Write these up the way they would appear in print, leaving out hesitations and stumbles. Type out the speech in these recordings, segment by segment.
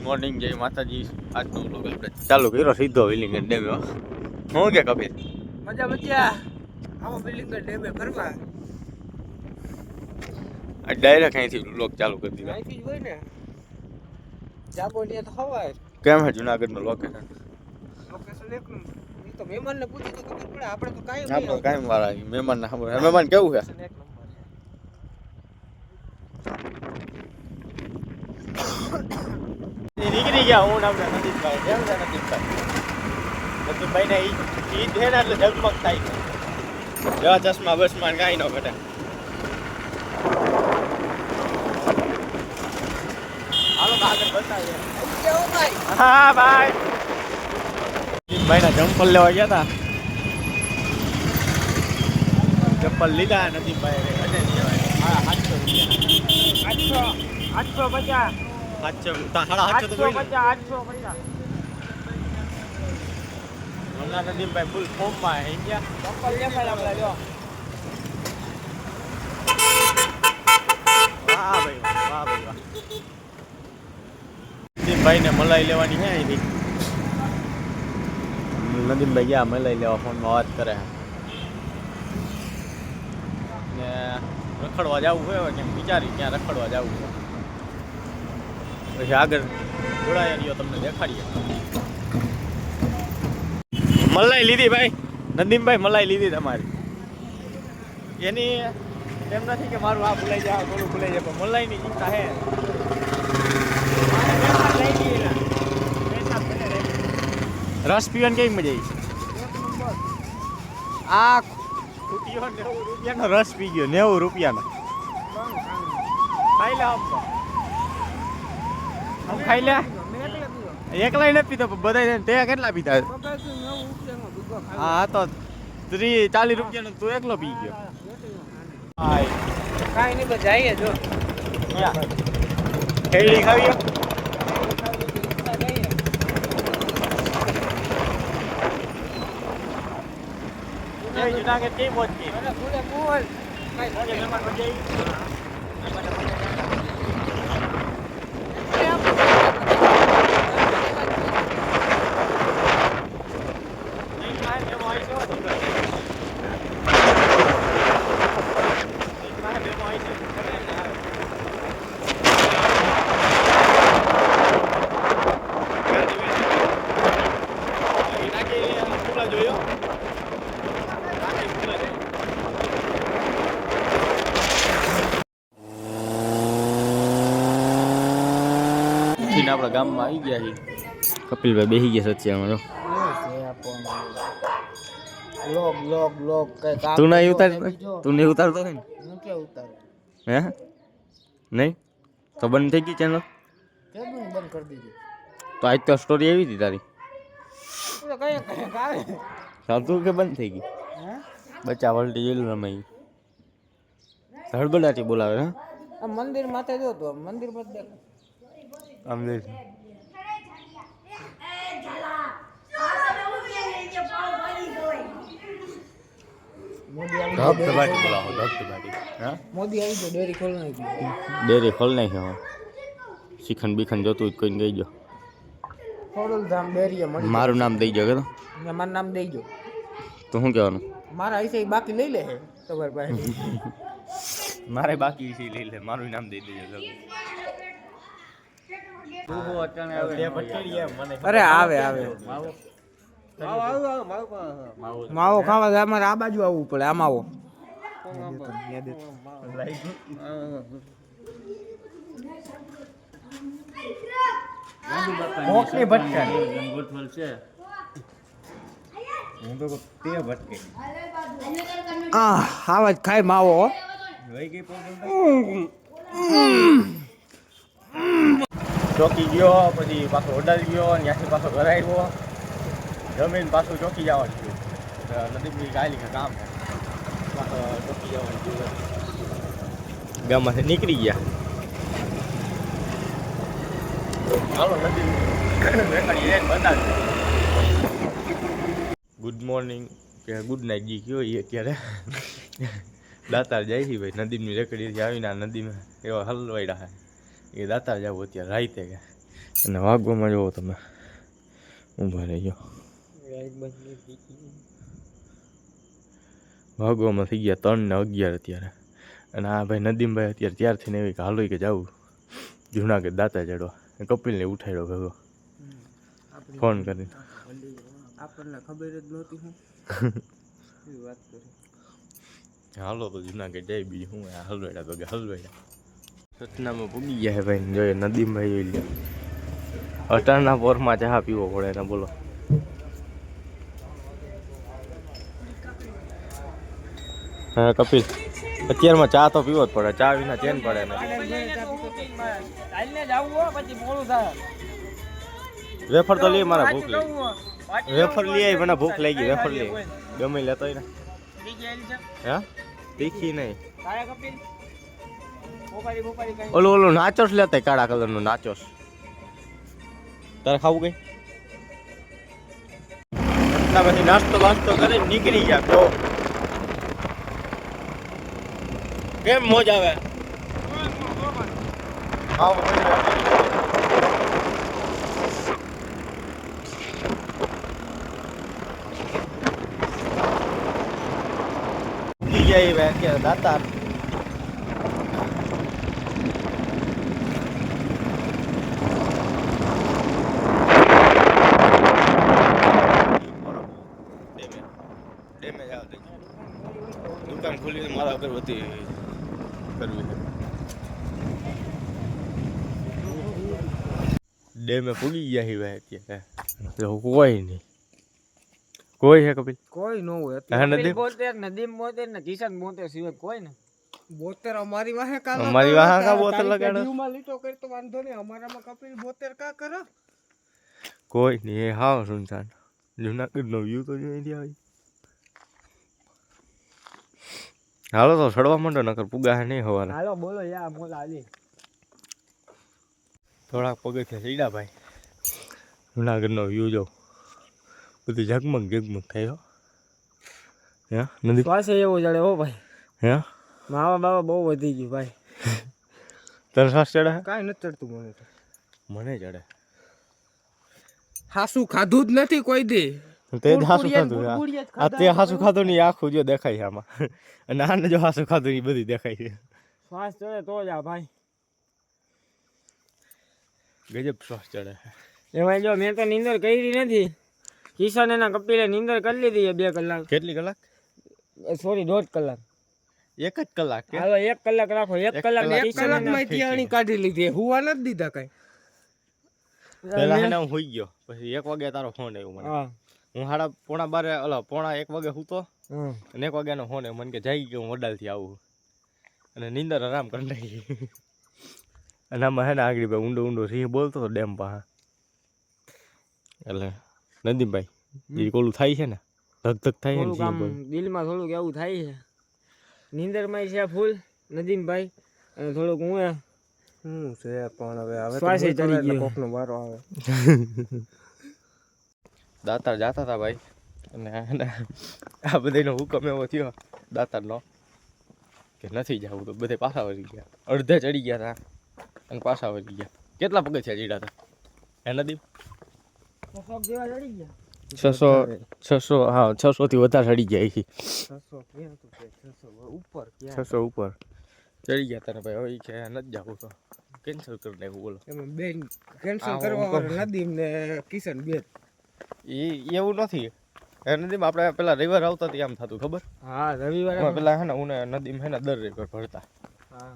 Morning જય માતાજી. આજનો વ્લોગ આપણે ચાલુ કર્યો સીધો વિલિંગન ડેમે. હું કે કપિલ મજા મજા આવો વિલિંગન ડેમે ફરવા. આ ડાયરેક્ટ અહીંથી વ્લોગ ચાલુ કરી દીધો. અહીંથી જ હોય ને જાબોડિયા તો હવાય. કેમ છે જુનાગઢનું લોકેશન? લોકેશન એક નંબર. તો મહેમાનને પૂછી તો ખબર પડે. આપણે તો કાયમ આપણે કાયમ વાળા મહેમાનને ખબર. મહેમાન કેવું છે? એક નંબર. નીકળી ગયા હું આપણે નદીમભાઈ. કેમ છે નદીમભાઈ? નદીમભાઈ ને ઈ છે ને એટલે ઝગમગ થાય છે. જેવા ચશ્મા બસમાં કાંઈ ન ઘટે. હાલો આગળ બતાવીએ. હા ભાઈ નદીમભાઈ ના ચંપલ લેવા ગયા હતા. ચપ્પલ લીધા નદીમભાઈ. હા 800 રૂપિયા. 850 850 તો કોઈ 850 હમણાં નદીમભાઈ ફૂલ ફોર્મમાં હે ગયા. ચપ્પલ દેખાડ આપણે લ્યો. વાહ ભાઈ વાહ ભાઈ વાહ. નદીમભાઈ ને મલાઈ લેવાની છે અહીંથી. નદીમભાઈ ગયા મલાઈ લેવા. ફોનમાં વાત કરે ને રખડવા જવું હોય કેમ વિચારી ક્યાં રખડવા જવું છે. પછી આગળ જોડાયા રહ્યો તમને દેખાડીએ. મલાઈ લીધી ભાઈ. નદીમભાઈ મલાઈ લીધી તમારી. એની એમ નથી કે મારું આ ભૂલાઈ જાય થોડું ભૂલાઈ જાય પણ મલાઈની ચિંતા હે. રસ પીવાની કેવી મજા આવી? આ ખૂટ્યો 90 રૂપિયાનો રસ પી ગયો. 90 રૂપિયાનો ખાઈ લે. આમ ખાઈ લે. એકલા નથી પીતો બધા. તે કેટલા પીતા? હા તો 30-40 રૂપિયાનો તું એકલો પી ગયો. કાંઈ નહીં બસ જઈએ જો. ખેડી ખાવી જુનાગઢ કઈ પહોંચી? આપણા ગામમાં આવી ગયા છીએ. કપિલભાઈ બેસી ગયા સચ્ચામાં જો. તું નહીં ઉતાર? તું નહીં ઉતારતો ને? હે નહીં તો બંધ થઈ ગઈ ચેનલ? બંધ કરી દીધી. તો આજ તો સ્ટોરી આવી હતી તારી. સાચું કે બંધ થઈ ગઈ? બચ્ચા વલટી જેલું રમાઈ હળબડાટી બોલાવે. હા મંદિર માથે જો તો મંદિર માં દેખ આમ દેખ. ધબધબાટી બોલાવો ધબધબાટી. હા મોદી આવી ગયો. ડેરી ખોલ નાખી. ડેરી ખોલ નાખી. શિખંડ બીખંડ જોતું જ કોઈને કહી દો. ખોડલધામ ડેરી મળી. મારું નામ દઈ જાવ કે મારું નામ દઈ જો. તો શું કહેવાનું? મારા હિસ્સે બાકી લઈ લે છે તમારી પાસે. મારે બાકી છે લઈ લે. મારું નામ દઈ દેજો. અરે આવે આવે માવો ખાવા છે. અમારે આ બાજુ આવવું પડે. આમ આવો. મોકલી ભટકા આવા જ ખાય માવો. ચોકી ગયો પછી પાછો ઓર્ડર ગયો ત્યાંથી પાછો ઘર આવ્યો. જમીન પાછું ચોકી જવાનું થયું. નદીમની ગાયલી કામ પાછો ચોકી જવાનું થયું. ગામમાંથી નીકળી ગયા. હાલો નદી બતાવી. ગુડ મોર્નિંગ કે ગુડ નાઇટ જી કયો એ અત્યારે દાતાર જાય છે ભાઈ. નદીમની રેકડીથી આવીને આ નદીમાં એવા હલવાડ્યા હે એ દાતાર જવું અત્યારે રાઈતે કે અને વાગવામાં જુઓ તમે ઊભા રહી ગયો વાગવામાં થઈ ગયા 3 ને 11 અત્યારે. અને આ ભાઈ નદીમભાઈ અત્યારે ત્યારથી ને એવી કે હાલો કે જાવું જુનાગઢ દાતા ચડવા. કપિલને ઉઠાડ્યો ભેગો ફોન કરીને. આપણને ખબર જ નહોતી હું વાત કરી. હાલો તો જુનાગઢ જાય બીજું હું હલવાડા ભેગા હલવાડા. સતનામાં પૂગી ગયા હે ભાઈ જોઈએ નદીમભાઈ જોઈ લે. અટાણના પોરમાં ચા પીવો પડે ને બોલો. હા કપિલ અત્યારમાં ચા તો પીવો જ પડે. ચા વિના ચેન પડે ને. વેફર તો લઈએ મારા ભૂખ લાગી. વેફર લઈ આવી મને ભૂખ લાગી. વેફર લઈ ગમે લેતો ને. હા તીખી નહીં. ઓલું નાચોસ લેતા કાળા કલરનું નાચોસ. તારે ખાવું કઈ? પછી નાસ્તો વાસ્તો કરી નીકળી ગયા તો કેમ મોજ આવે. દાતા દુકાન ખુલી મારા અગરબત્તી કરવી છે. ડેમે પૂગી ગયા હી ભાઈ અત્યારે કોઈ નહીં. કોઈ છે કપિલ? કોઈ ન હોય. નદીમ 72 ને કિશન 72 સિવાય કોઈ ને. 72 અમારી વાહે કા અમારી વાહે કા બોતલ લગાડો. દીવમાં લીટો કરતો વાંધો નહીં. અમારામાં કપિલ 72 કા કરો. કોઈ નહીં. એ હાવ સુનસાન. જુનાગઢ નો વ્યૂ તો જોઈ રહ્યા. હાલો તો સડવા માંડો નકર પુગા નહીં હવારે. હાલો બોલો યા મોલા આલી. થોડાક પગથિયા ચડ્યા ભાઈ. જુનાગઢ નો વ્યૂ જો બધું ઝગમગ ઝગમગ થાય હો. હે નદી પાસે એવો જડે હો ભાઈ. હે માવા બાવા બહુ વધી ગયું ભાઈ. તને શ્વાસ ચડે? કાંઈ નથી ચડતું મને તો. મને ચડે. હાસું ખાધું જ નથી કોઈ દી. તે જ હાસું ખાધું. આ તે હાસું ખાધું નહીં આખું જો દેખાય છે આમાં. અને આને જો હાસું ખાધું એ બધી દેખાય છે. શ્વાસ ચડે તો જ આ ભાઈ. ગજબ શ્વાસ ચડે. એમાં જો મેં તો નીંદર કરી નથી. કિશન એના કપિલે નીંદર કરી લીધી 2 કલાક. કેટલી કલાક? સોરી 1.5 કલાક. 1 જ કલાક. હાલો 1 કલાક રાખો. 1 કલાક કિશનમાં ત્યાણી કાઢી લીધી. હુવા નથી દીધા કઈ. પેલા હેને હું હોઈ ગયો. પછી 1 વાગે તારો ફોન આવ્યો મને. હા હું 12:30 પોણા 1 વાગે સૂતો. અને 1 વાગ્યાનો ફોન આવ્યો મને કે જાગી ગયો હું વડાલથી આવું. અને નીંદર આરામ કરી નાખી. અને આમાં હે ને આગળ ભાઈ ઊંડો સિંહ બોલતો હતો ડેમ પાસે. એટલે નદીમભાઈ એ કોલું થાય છે ને ધક ધક થાય છે ને દિલમાં થોડુંક એવું થાય છે. નીંદરમાં છે ફૂલ નદીમભાઈ. અને થોડુંક હું છે પણ હવે શ્વાસે ચડી ગયો. કોકનો વારો આવે. દાતાર જાતા હતા ભાઈ. અને આ બધાનો હુકમ એવો થયો દાતારનો કે નથી જવું તો બધે પાછા વળી ગયા. અડધે ચડી ગયા હતા અને પાછા વળી ગયા. કેટલા પગથિયા ચડ્યા હતા હે નદીમ? 600 જેવા ચડી ગયા. 600 હા 600 થી વધારે ચડી ગયા. 600 ઉપર ચડી ગયા હતા ભાઈ. હવે કે નથી જવું તો કેન્સલ કરી નાખ્યું. બોલો એમાં બેન કેન્સલ કરવા વાળા નદીમ ને કિશન બે. એવું નથી. નદીમ આપણે પેલા રવિવાર આવતા આમ થતું ખબર? હા રવિવાર પેલા હે ને હું નદીમ હે ને દર રવિવાર ભરતા. હા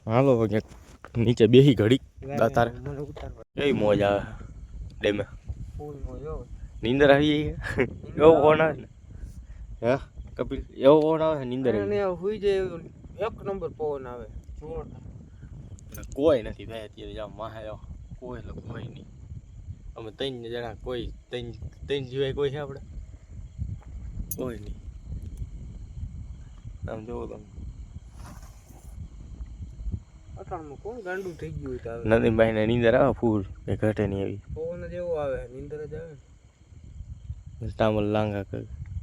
હાલો નીચે બેહી ઘડી દાતાર. કેવી મોજ આવે ડેમે. નીંદર આવી જાય. એવો ફોન આવે ને હે કપિલ? એવો ફોન આવે નીંદર હુઈ જાય. 1 નંબર પવન આવે. કોઈ નથી ભાઈ અત્યારે જાવ માહે કોઈ કોઈ નહીં. અમે 3 જણા કોઈ 3 સિવાય કોઈ છે આપણે? કોઈ નહીં. આમ જોવો તમે અટાણમાં કોણ ગાંડું થઈ ગયું હોય. નદીમભાઈ ને નીંદર આવે ફૂલ એ ઘટે નહીં આવી. પવન જ એવો આવે નીંદર જ આવે.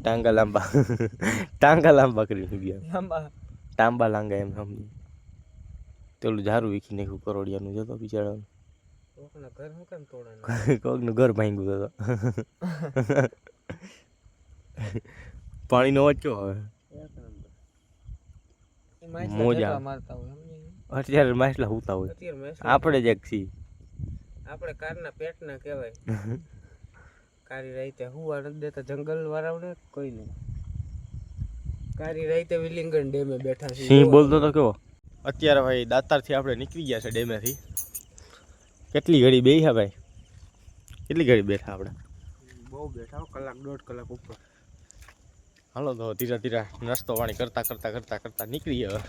ટાંગા લાંબા કરી ગયા. તાંબા લાંગા એમ સમજી. તેલું ઝારું વીખી નાખ્યું કરોડિયાનું જતો બિચારાનું. કોકના ઘર હું કેમ તોડે કોકનું ઘર ભાંગ્યું તો પાણીનો અવાજ કેવો આવે મોજા મારતા હોય અત્યારે માછલા હુતા હોય આપણે જ એક છીએ આપણે કારના પેટના કહેવાય કારી રાઈતે હુવા નથી દેતા જંગલ વાળાઓને કોઈ નહીં કારી રાઈતે વિલિંગન ડેમે બેઠા છે સિંહ બોલતો તો કેવો અત્યારે ભાઈ દાતારથી આપણે નીકળી ગયા છે ડેમેથી કેટલી ઘડી બેઠા ભાઈ કેટલી ઘડી બેઠા આપણે બહુ બેઠા કલાક 1.5 કલાક ઉપર હાલો તો ધીરે ધીરે નાસ્તો પાણી કરતા નીકળી હવે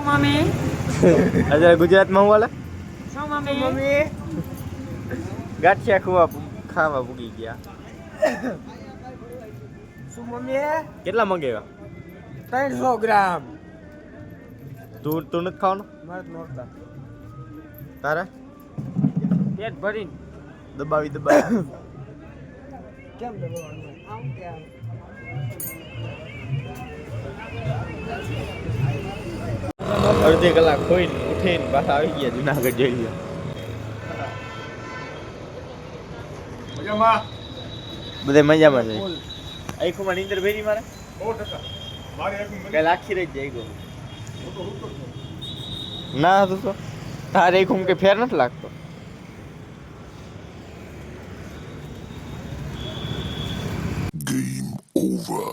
મમ્મી અત્યારે ગુજરાતમાં હું હાલે શું મમ્મી ગાંઠિયા ખાવા પૂગી ગયા શું મમ્મી કેટલા મંગાવ્યા 300 ગ્રામ તું નથી ખાવાનો મારે નોરતા તારે પેટ ભરીને દબાવી કેમ દબાવવાનું આમ કેમ અડધી કલાક ખોઈને ઉઠીને પાછા આવી ગયા જુનાગઢ જઈ ગયા બધા મજામાં છે આખુમાં નીંદર ભેરી મારે 100% કઈ લાખી રહી જાય ગયો ના હતું તો તારે આખું કે ફેર નથી લાગતો Game over.